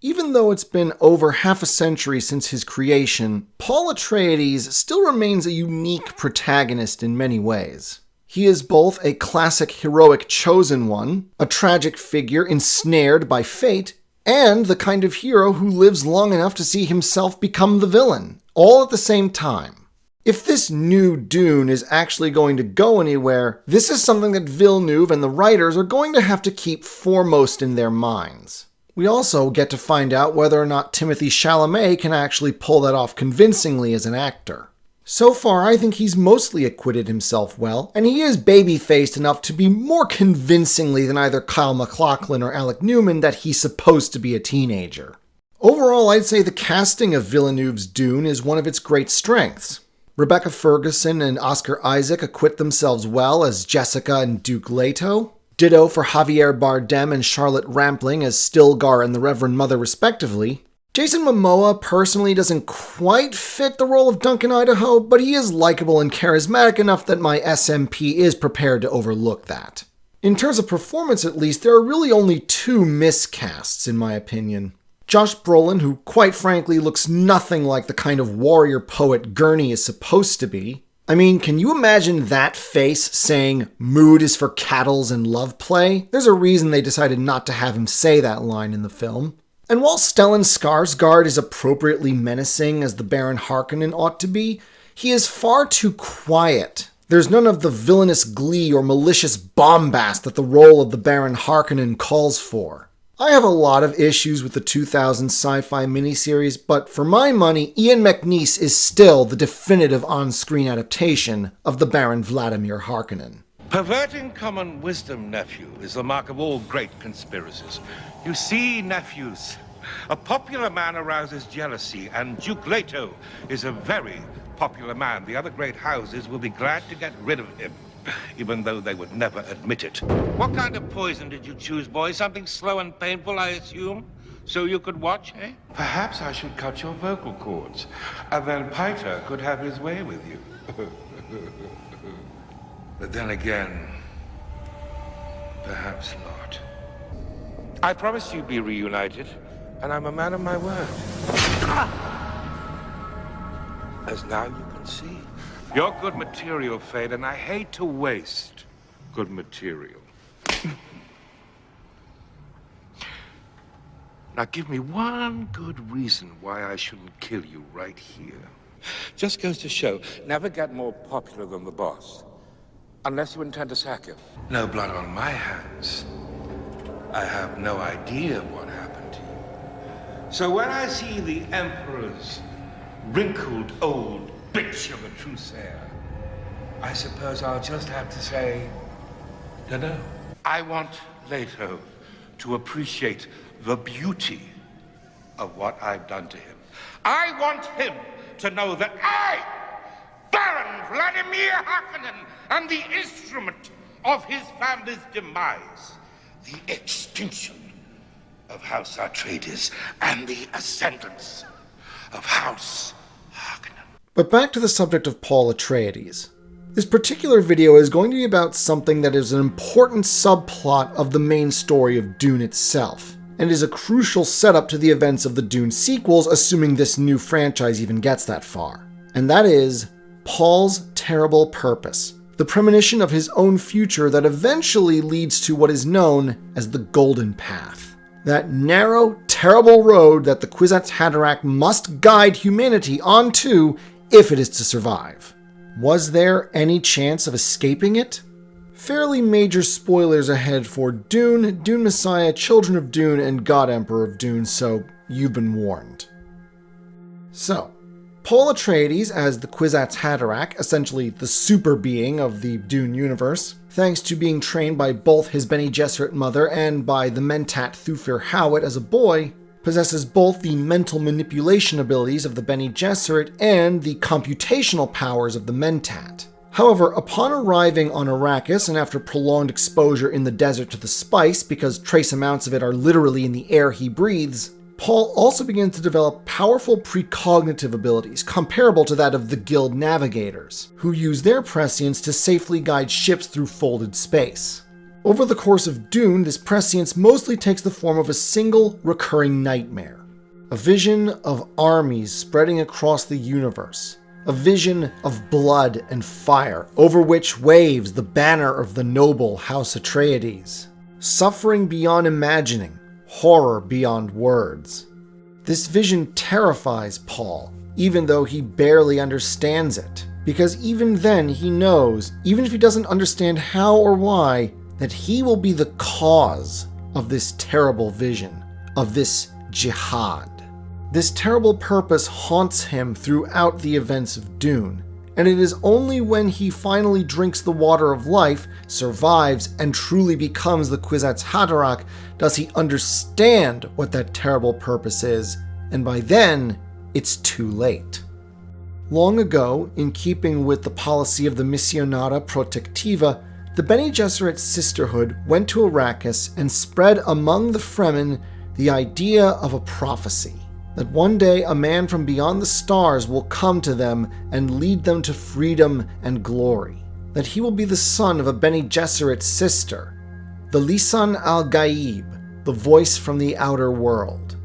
Even though it's been over half a century since his creation, Paul Atreides still remains a unique protagonist in many ways. He is both a classic heroic chosen one, a tragic figure ensnared by fate, and the kind of hero who lives long enough to see himself become the villain, all at the same time. If this new Dune is actually going to go anywhere, this is something that Villeneuve and the writers are going to have to keep foremost in their minds. We also get to find out whether or not Timothée Chalamet can actually pull that off convincingly as an actor. So far, I think he's mostly acquitted himself well, and he is baby-faced enough to be more convincingly than either Kyle MacLachlan or Alec Newman that he's supposed to be a teenager. Overall, I'd say the casting of Villeneuve's Dune is one of its great strengths. Rebecca Ferguson and Oscar Isaac acquit themselves well as Jessica and Duke Leto. Ditto for Javier Bardem and Charlotte Rampling as Stilgar and the Reverend Mother respectively. Jason Momoa personally doesn't quite fit the role of Duncan Idaho, but he is likable and charismatic enough that my SMP is prepared to overlook that. In terms of performance at least, there are really only two miscasts in my opinion. Josh Brolin, who quite frankly looks nothing like the kind of warrior poet Gurney is supposed to be. I mean, can you imagine that face saying, "Mood is for cattles and love play"? There's a reason they decided not to have him say that line in the film. And while Stellan Skarsgård is appropriately menacing as the Baron Harkonnen ought to be, he is far too quiet. There's none of the villainous glee or malicious bombast that the role of the Baron Harkonnen calls for. I have a lot of issues with the 2000 sci-fi miniseries, but for my money, Ian McNeice is still the definitive on-screen adaptation of the Baron Vladimir Harkonnen. Perverting common wisdom, nephew, is the mark of all great conspiracies. You see, nephews, a popular man arouses jealousy, and Duke Leto is a very popular man. The other great houses will be glad to get rid of him, even though they would never admit it. What kind of poison did you choose, boy? Something slow and painful, I assume? So you could watch, eh? Perhaps I should cut your vocal cords, and then Piter could have his way with you. But then again, perhaps not. I promised you'd be reunited, and I'm a man of my word. As now you can see. You're good material, Fade, and I hate to waste good material. Now give me one good reason why I shouldn't kill you right here. Just goes to show, never get more popular than the boss. Unless you intend to sack him. No blood on my hands. I have no idea what happened to you. So when I see the Emperor's wrinkled old bitch of a Trusair, I suppose I'll just have to say, no. I want Leto to appreciate the beauty of what I've done to him. I want him to know that I, Baron Vladimir Harkonnen, am the instrument of his family's demise, the extinction of House Atreides, and the ascendance of House Harkonnen. But back to the subject of Paul Atreides. This particular video is going to be about something that is an important subplot of the main story of Dune itself, and is a crucial setup to the events of the Dune sequels, assuming this new franchise even gets that far. And that is Paul's terrible purpose, the premonition of his own future that eventually leads to what is known as the Golden Path. That narrow, terrible road that the Kwisatz Haderach must guide humanity onto if it is to survive. Was there any chance of escaping it? Fairly major spoilers ahead for Dune, Dune Messiah, Children of Dune, and God Emperor of Dune, so you've been warned. So, Paul Atreides as the Kwisatz Haderach, essentially the super being of the Dune universe, thanks to being trained by both his Bene Gesserit mother and by the Mentat Thufir Hawat as a boy, possesses both the mental manipulation abilities of the Bene Gesserit and the computational powers of the Mentat. However, upon arriving on Arrakis and after prolonged exposure in the desert to the spice, because trace amounts of it are literally in the air he breathes, Paul also begins to develop powerful precognitive abilities comparable to that of the Guild Navigators, who use their prescience to safely guide ships through folded space. Over the course of Dune, this prescience mostly takes the form of a single recurring nightmare. A vision of armies spreading across the universe. A vision of blood and fire, over which waves the banner of the noble House Atreides. Suffering beyond imagining, horror beyond words. This vision terrifies Paul, even though he barely understands it. Because even then he knows, even if he doesn't understand how or why, that he will be the cause of this terrible vision, of this jihad. This terrible purpose haunts him throughout the events of Dune, and it is only when he finally drinks the water of life, survives, and truly becomes the Kwisatz Haderach does he understand what that terrible purpose is, and by then, it's too late. Long ago, in keeping with the policy of the Missionata Protectiva, the Bene Gesserit Sisterhood went to Arrakis and spread among the Fremen the idea of a prophecy. That one day a man from beyond the stars will come to them and lead them to freedom and glory. That he will be the son of a Bene Gesserit sister, the Lisan al-Gaib, the voice from the outer world.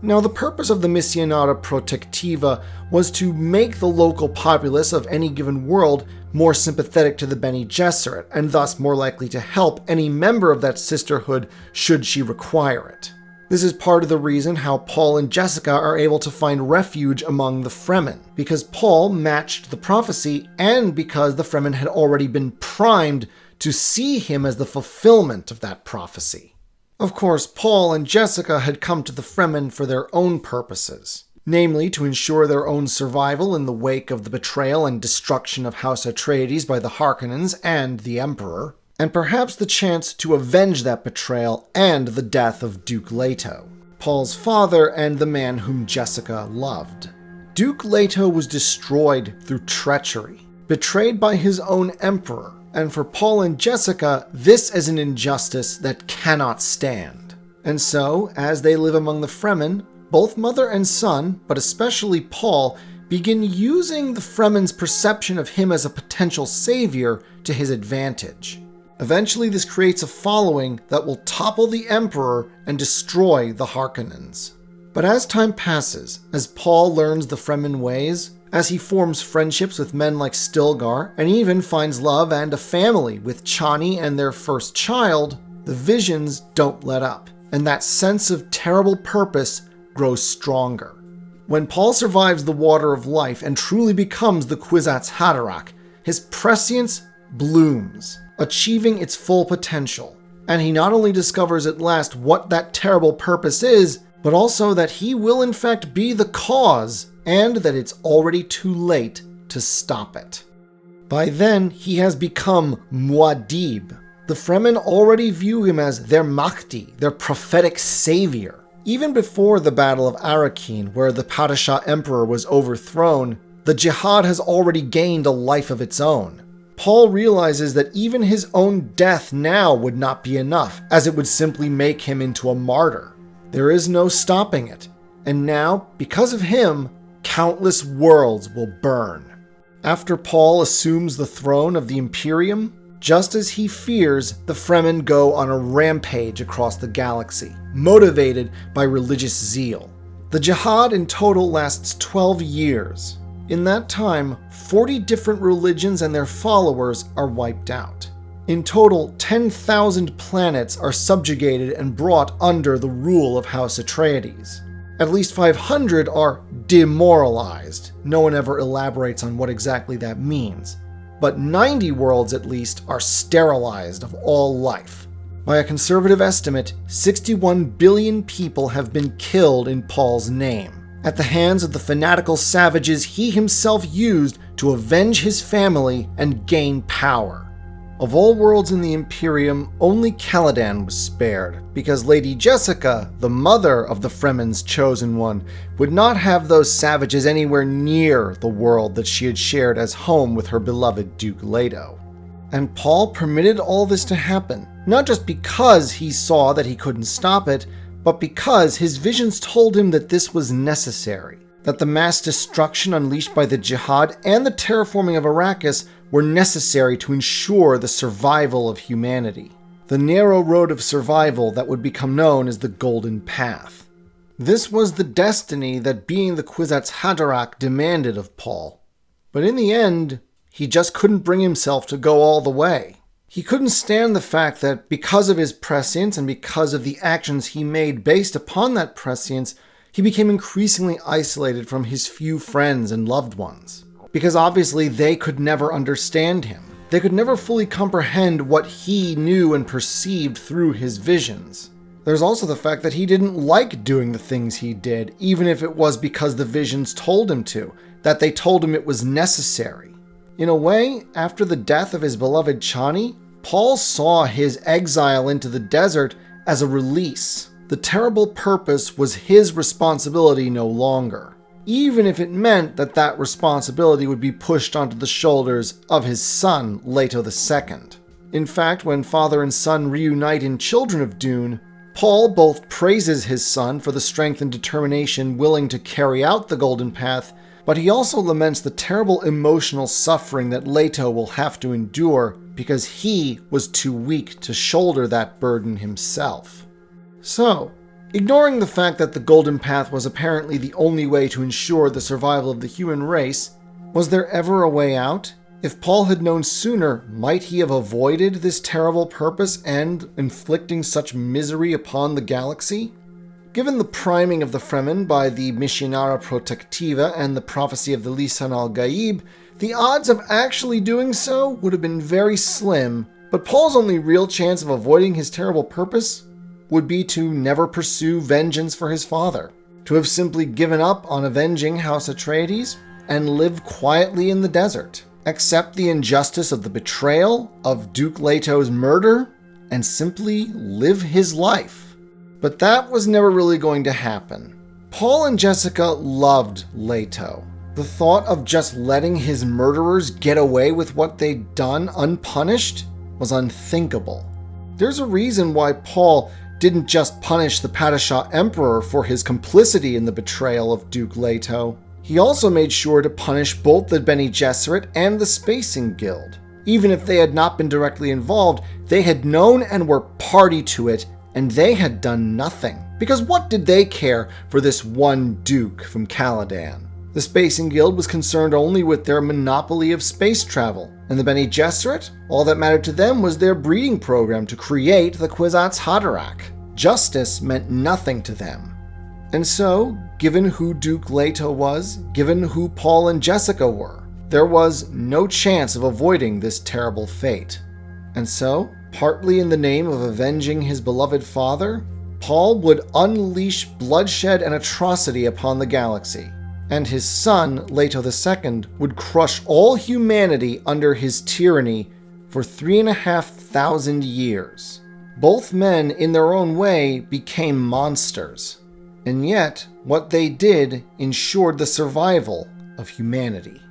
Now, the purpose of the Missionata Protectiva was to make the local populace of any given world more sympathetic to the Bene Gesserit, and thus more likely to help any member of that sisterhood should she require it. This is part of the reason how Paul and Jessica are able to find refuge among the Fremen, because Paul matched the prophecy and because the Fremen had already been primed to see him as the fulfillment of that prophecy. Of course, Paul and Jessica had come to the Fremen for their own purposes, namely to ensure their own survival in the wake of the betrayal and destruction of House Atreides by the Harkonnens and the Emperor, and perhaps the chance to avenge that betrayal and the death of Duke Leto, Paul's father and the man whom Jessica loved. Duke Leto was destroyed through treachery, betrayed by his own emperor, and for Paul and Jessica, this is an injustice that cannot stand. And so, as they live among the Fremen, both mother and son, but especially Paul, begin using the Fremen's perception of him as a potential savior to his advantage. Eventually, this creates a following that will topple the Emperor and destroy the Harkonnens. But as time passes, as Paul learns the Fremen ways, as he forms friendships with men like Stilgar, and even finds love and a family with Chani and their first child, the visions don't let up, and that sense of terrible purpose grows stronger. When Paul survives the water of life and truly becomes the Kwisatz Haderach, his prescience blooms, achieving its full potential. And he not only discovers at last what that terrible purpose is, but also that he will in fact be the cause, and that it's already too late to stop it. By then, he has become Muad'Dib. The Fremen already view him as their Mahdi, their prophetic savior. Even before the Battle of Arrakeen, where the Padishah Emperor was overthrown, the Jihad has already gained a life of its own. Paul realizes that even his own death now would not be enough, as it would simply make him into a martyr. There is no stopping it, and now, because of him, countless worlds will burn. After Paul assumes the throne of the Imperium, just as he fears, the Fremen go on a rampage across the galaxy, motivated by religious zeal. The Jihad in total lasts 12 years. In that time, 40 different religions and their followers are wiped out. In total, 10,000 planets are subjugated and brought under the rule of House Atreides. At least 500 are demoralized. No one ever elaborates on what exactly that means. But 90 worlds at least are sterilized of all life. By a conservative estimate, 61 billion people have been killed in Paul's name, at the hands of the fanatical savages he himself used to avenge his family and gain power. Of all worlds in the Imperium, only Caladan was spared, because Lady Jessica, the mother of the Fremen's chosen one, would not have those savages anywhere near the world that she had shared as home with her beloved Duke Leto. And Paul permitted all this to happen, not just because he saw that he couldn't stop it, but because his visions told him that this was necessary, that the mass destruction unleashed by the Jihad and the terraforming of Arrakis were necessary to ensure the survival of humanity. The the narrow road of survival that would become known as the Golden Path. This was the destiny that being the Kwisatz Haderach demanded of Paul. But in the end, he just couldn't bring himself to go all the way. He couldn't stand the fact that because of his prescience and because of the actions he made based upon that prescience, he became increasingly isolated from his few friends and loved ones. Because obviously they could never understand him. They could never fully comprehend what he knew and perceived through his visions. There's also the fact that he didn't like doing the things he did, even if it was because the visions told him to, that they told him it was necessary. In a way, after the death of his beloved Chani, Paul saw his exile into the desert as a release. The terrible purpose was his responsibility no longer, even if it meant that that responsibility would be pushed onto the shoulders of his son, Leto II. In fact, when father and son reunite in Children of Dune, Paul both praises his son for the strength and determination willing to carry out the Golden Path, but he also laments the terrible emotional suffering that Leto will have to endure because he was too weak to shoulder that burden himself. So, ignoring the fact that the Golden Path was apparently the only way to ensure the survival of the human race, was there ever a way out? If Paul had known sooner, might he have avoided this terrible purpose and inflicting such misery upon the galaxy? Given the priming of the Fremen by the Missionara Protectiva and the prophecy of the Lisan al-Gaib, the odds of actually doing so would have been very slim, but Paul's only real chance of avoiding his terrible purpose would be to never pursue vengeance for his father, to have simply given up on avenging House Atreides and live quietly in the desert, accept the injustice of the betrayal of Duke Leto's murder, and simply live his life. But that was never really going to happen. Paul and Jessica loved Leto. The thought of just letting his murderers get away with what they'd done unpunished was unthinkable. There's a reason why Paul didn't just punish the Padishah Emperor for his complicity in the betrayal of Duke Leto. He also made sure to punish both the Bene Gesserit and the Spacing Guild. Even if they had not been directly involved, they had known and were party to it, and they had done nothing. Because what did they care for this one Duke from Caladan? The Spacing Guild was concerned only with their monopoly of space travel, and the Bene Gesserit, all that mattered to them was their breeding program to create the Kwisatz Haderach. Justice meant nothing to them. And so, given who Duke Leto was, given who Paul and Jessica were, there was no chance of avoiding this terrible fate. And so, partly in the name of avenging his beloved father, Paul would unleash bloodshed and atrocity upon the galaxy, and his son, Leto II, would crush all humanity under his tyranny for 3,500 years. Both men, in their own way, became monsters, and yet what they did ensured the survival of humanity.